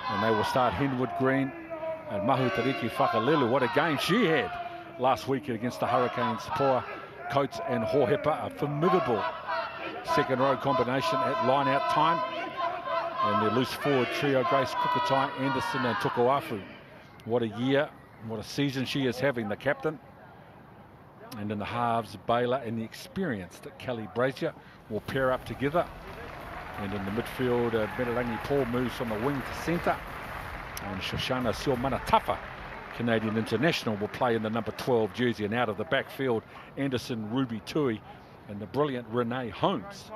And they will start Henwood Green and Mahutariki Whakalelu. What a game she had last week against the Hurricanes. Poa, Coates and Hohepa, a formidable second row combination at line out time. And their loose forward trio, Grace Kukatai, Anderson and Tukuafu. What a year, what a season she is having, the captain. And in the halves, Baylor and the experience that Kelly Brazier will pair up together. And in the midfield, Metarangi Paul moves from the wing to centre. And Shoshana Silmanatafa, Canadian international, will play in the number 12 jersey. And out of the backfield, Anderson, Ruby Tui, and the brilliant Renee Holmes.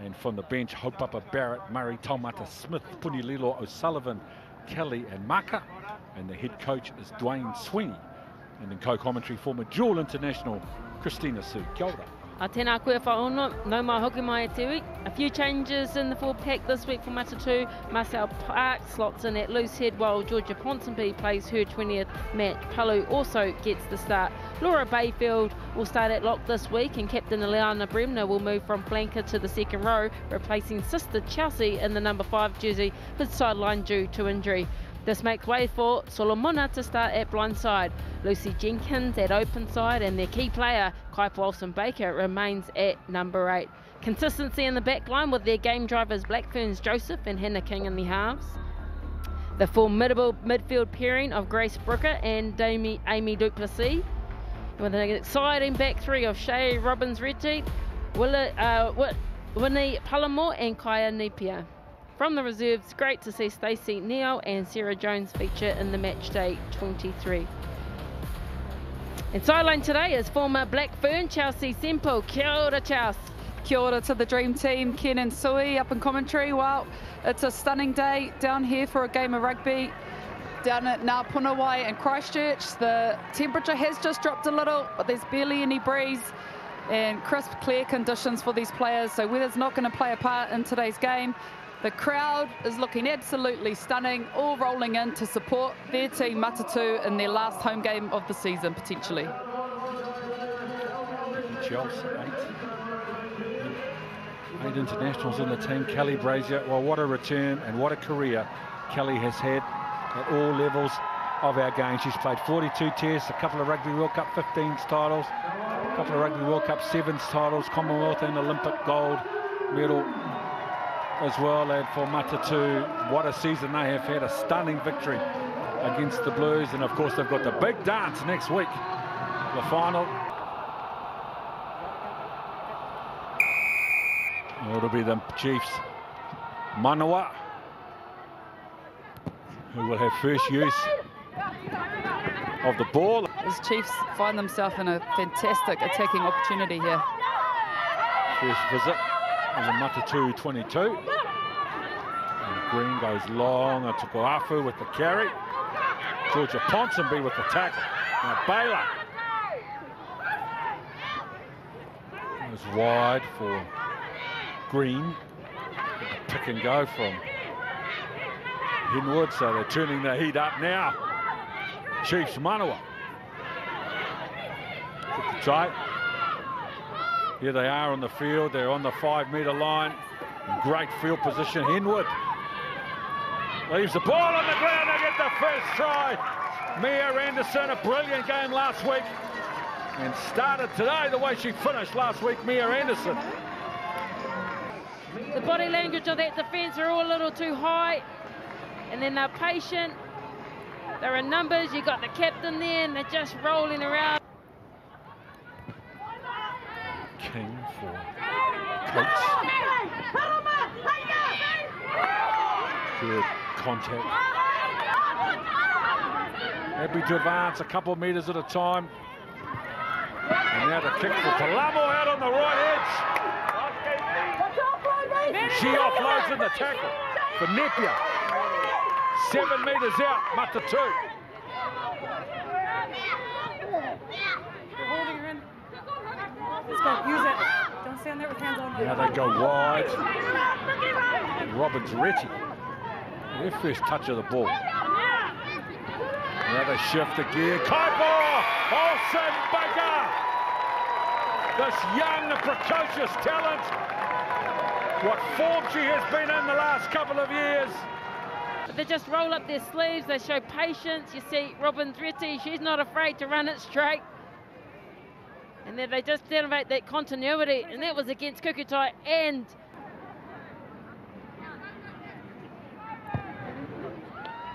And from the bench, Hopapa Barrett, Murray, Taumata Smith, Punililo O'Sullivan, Kelly and Maka. And the head coach is Dwayne Sweeney. And in co-commentary, former dual international, Christina Sue. Kia ora. A tēnā koe whaono, no mai hoki mai e te week. A few changes in the full pack this week for Matatū. Marcel Park slots in at loose head while Georgia Ponsonby plays her 20th match. Palu also gets the start. Laura Bayfield will start at lock this week, and captain Eliana Bremner will move from flanker to the second row, replacing sister Chelsea in the number 5 jersey, who's sidelined due to injury. This makes way for Solomona to start at blindside. Lucy Jenkins at open side, and their key player, Kaipa Wilson-Baker, remains at number 8. Consistency in the back line with their game drivers Black Ferns Joseph and Hannah King in the halves. The formidable midfield pairing of Grace Brooker and Amy Duplessis, with an exciting back three of Shay Robbins-Reddy, Winnie Pallamore and Kaya Nipia. From the reserves, great to see Stacey Neo and Sarah Jones feature in the match day 23. And sideline today is former Black Fern Chelsea Semple. Kia ora, Chelsea. Kia ora to the dream team, Ken and Sui up in commentary. Well, it's a stunning day down here for a game of rugby down at Ngā Punawai and Christchurch. The temperature has just dropped a little, but there's barely any breeze and crisp, clear conditions for these players. So weather's not going to play a part in today's game. The crowd is looking absolutely stunning, all rolling in to support their team Matatū in their last home game of the season, potentially. Chelsea, 8 internationals in the team. Kelly Brazier, well, what a return and what a career Kelly has had at all levels of our game. She's played 42 tests, a couple of Rugby World Cup 15s titles, a couple of Rugby World Cup 7s titles, Commonwealth and Olympic gold medal as well. And for Matatū, what a season they have had, a stunning victory against the Blues. And of course they've got the big dance next week, the final. It'll be the Chiefs Manawa who will have first use of the ball. As Chiefs find themselves in a fantastic attacking opportunity here. First visit in the Matatū 22. And Green goes long, and Tukuafu with the carry. Georgia Ponsonby with the tackle. Now Baylor goes wide for Green. Pick and go from Henwood, so they're turning the heat up now. Chiefs Manawa. Tight. Here they are on the field. They're on the 5-metre line. Great field position. Henwood leaves the ball on the ground. They get the first try. Mia Anderson, a brilliant game last week, and started today the way she finished last week. Mia Anderson. The body language of that defence are all a little too high, and then they're patient. There are numbers. You got the captain there, and they're just rolling around. King for Coates. Good contact. Happy to advance a couple of metres at a time. And now the kick for Palamo out on the right edge. She offloads in the tackle for Nepia. 7 metres out, Matatū. Let's go, use it. Don't stand there with hands on. Now they go wide. Robbins-Reddy, their first touch of the ball. Now they shift the gear. Kaipa Wilson-Baker, this young and precocious talent. What form she has been in the last couple of years. they just roll up their sleeves, they show patience. You see Robin Dreti, she's not afraid to run it straight. And then they just demonstrate that continuity, and that was against Kukutai and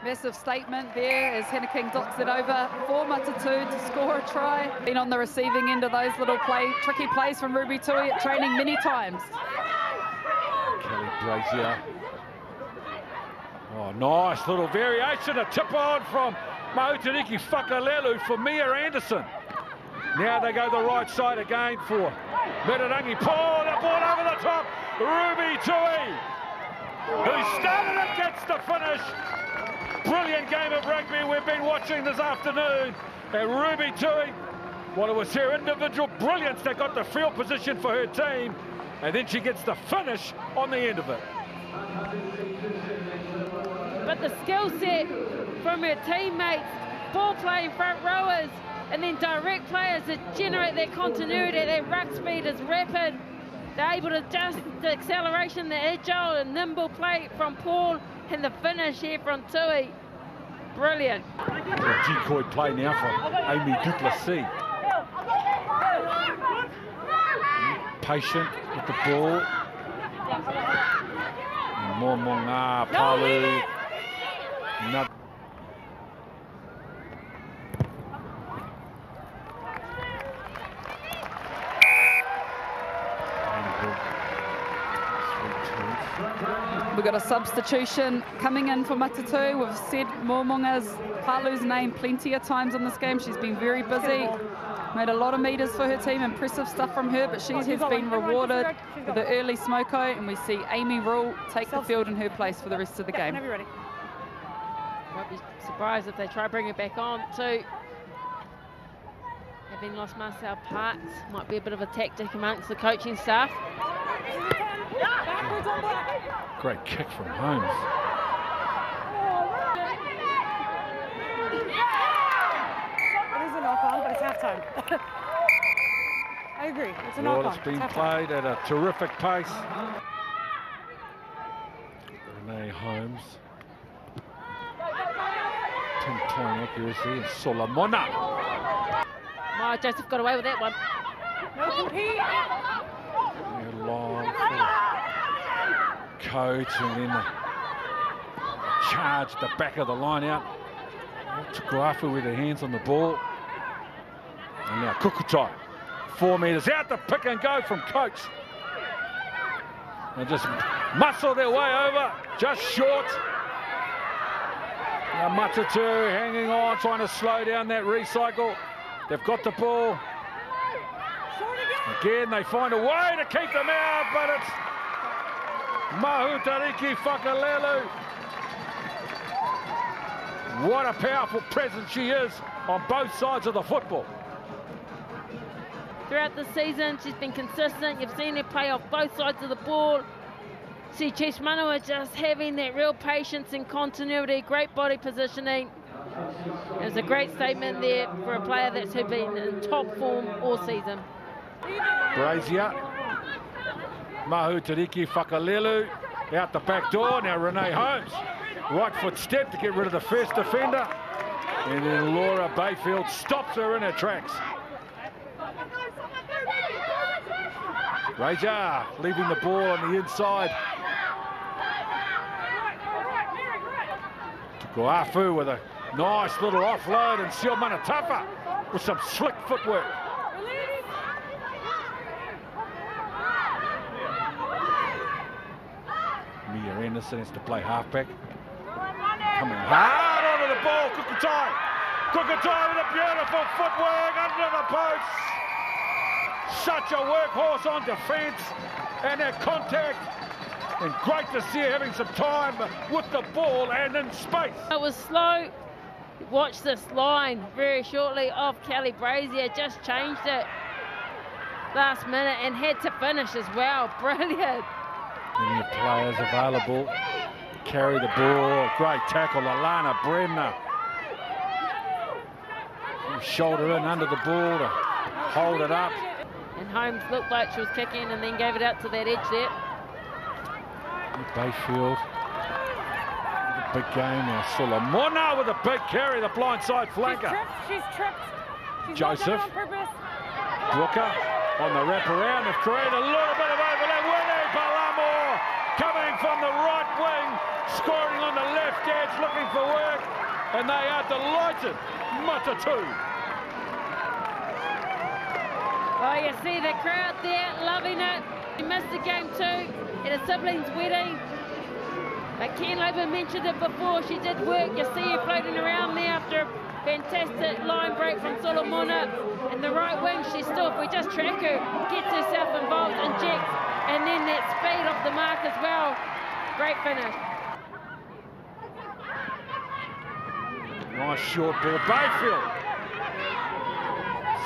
massive statement there as Hannah King docks it over for Matatū to score a try. Been on the receiving end of those little tricky plays from Ruby Tui at training many times. Kelly Brazier. Oh, nice little variation, a tip on from Mahutariki Whakalelu for Mia Anderson. Now they go the right side again for Mirarangi. Paul, the ball over the top. Ruby Tui, who started it, gets the finish. Brilliant game of rugby we've been watching this afternoon. And Ruby Tui, well, it was her individual brilliance that got the field position for her team. And then she gets the finish on the end of it. but the skill set from her teammates, ball playing front rowers, and then direct players that generate that continuity, that ruck speed is rapid. They're able to adjust the acceleration, the agile and nimble play from Paul, and the finish here from Tui. Brilliant. A decoy play now from Amy Duplessis. Patient with the ball. Momonga, Palu. Another. We've got a substitution coming in for Matatū. We've said Momonga's Palu's name plenty of times in this game. She's been very busy, made a lot of meters for her team, impressive stuff from her, but she has been rewarded with the early smoko, and we see Amy Rule take the field in her place for the rest of the game. Won't be surprised if they try to bring her back on too. Having lost Marcel Parks, might be a bit of a tactic amongst the coaching staff. Great kick from Holmes. It is a knock-on, but it's halftime. I agree. It's a knock-on. Well, it's been played at a terrific pace. Renee Holmes. Pinpoint accuracy and Solomona. Oh, Joseph got away with that one. No compete. Long coach, and then the charge the back of the line out. Tukuafu with her hands on the ball. And now Kukutai, 4 meters out, the pick and go from Coates. And just muscle their way over, just short. Now Matatū hanging on, trying to slow down that recycle. They've got the ball. Again, they find a way to keep them out, but it's Mahutariki Whakalelu. What a powerful presence she is on both sides of the football. Throughout the season, she's been consistent. You've seen her play off both sides of the ball. See Chiefs Manawa just having that real patience and continuity, great body positioning. It was a great statement there for a player that's been in top form all season. Brazier, Mahutariki Whakalelu out the back door. Now Renee Holmes, right foot step to get rid of the first defender, and then Laura Bayfield stops her in her tracks. Brazier leaving the ball on the inside. Tukuafu with a nice little offload, and Sil Manatafa with some slick footwork. Mia Anderson has to play halfback. Coming hard onto the ball, Kukutai. Kukutai with a beautiful footwork under the post. Such a workhorse on defence, and that contact. And great to see her having some time with the ball and in space. It was slow. Watch this line very shortly off Kelly Brazier. Just changed it last minute and had to finish as well. Brilliant. Many players available. Carry the ball. Great tackle, Alana Bremner. Shoulder in under the ball to hold it up. And Holmes looked like she was kicking and then gave it out to that edge there. Bayfield. The big game now. Solomona with a big carry, the blindside flanker. She's tripped. She's Joseph. not done it on purpose. Brooker on the wraparound. They've created a little bit of overlap. Winnie Palamore coming from the right wing, scoring on the left edge, looking for work, and they are delighted. Matatū. Oh, you see the crowd there loving it. He missed the game too at a sibling's wedding. But Ken Labour mentioned it before. She did work. You see her floating around there after a fantastic line break from Solomona. In the right wing, she's still, if we just track her, gets herself involved, injects, and then that speed off the mark as well. Great finish. Nice short ball. Bayfield.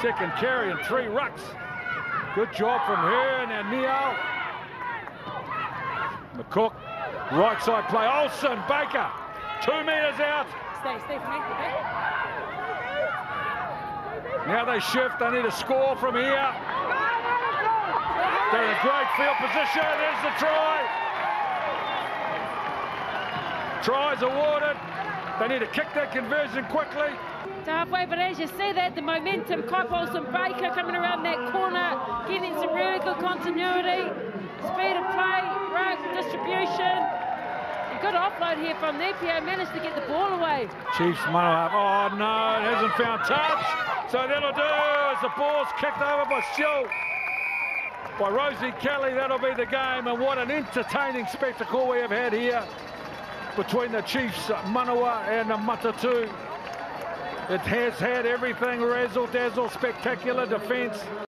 Second carry and 3 rucks. Good job from her. Now Neal. McCook. Right side play. Olsen. Baker. 2 metres out. Stay for me. Okay? Now they shift. They need a score from here. They're in a great field position. There's the try. Tries awarded. They need to kick that conversion quickly. To halfway, but as you see that, the momentum, Kaipols and Baker coming around that corner, getting some really good continuity, speed of play, ruck, distribution. A good offload here from Nepio, managed to get the ball away. Chiefs Manawa. Oh no, it hasn't found touch. So that'll do as the ball's kicked over by Still. By Rosie Kelly, that'll be the game. And what an entertaining spectacle we have had here between the Chiefs Manawa and the Matatū. It has had everything, razzle-dazzle, spectacular defence.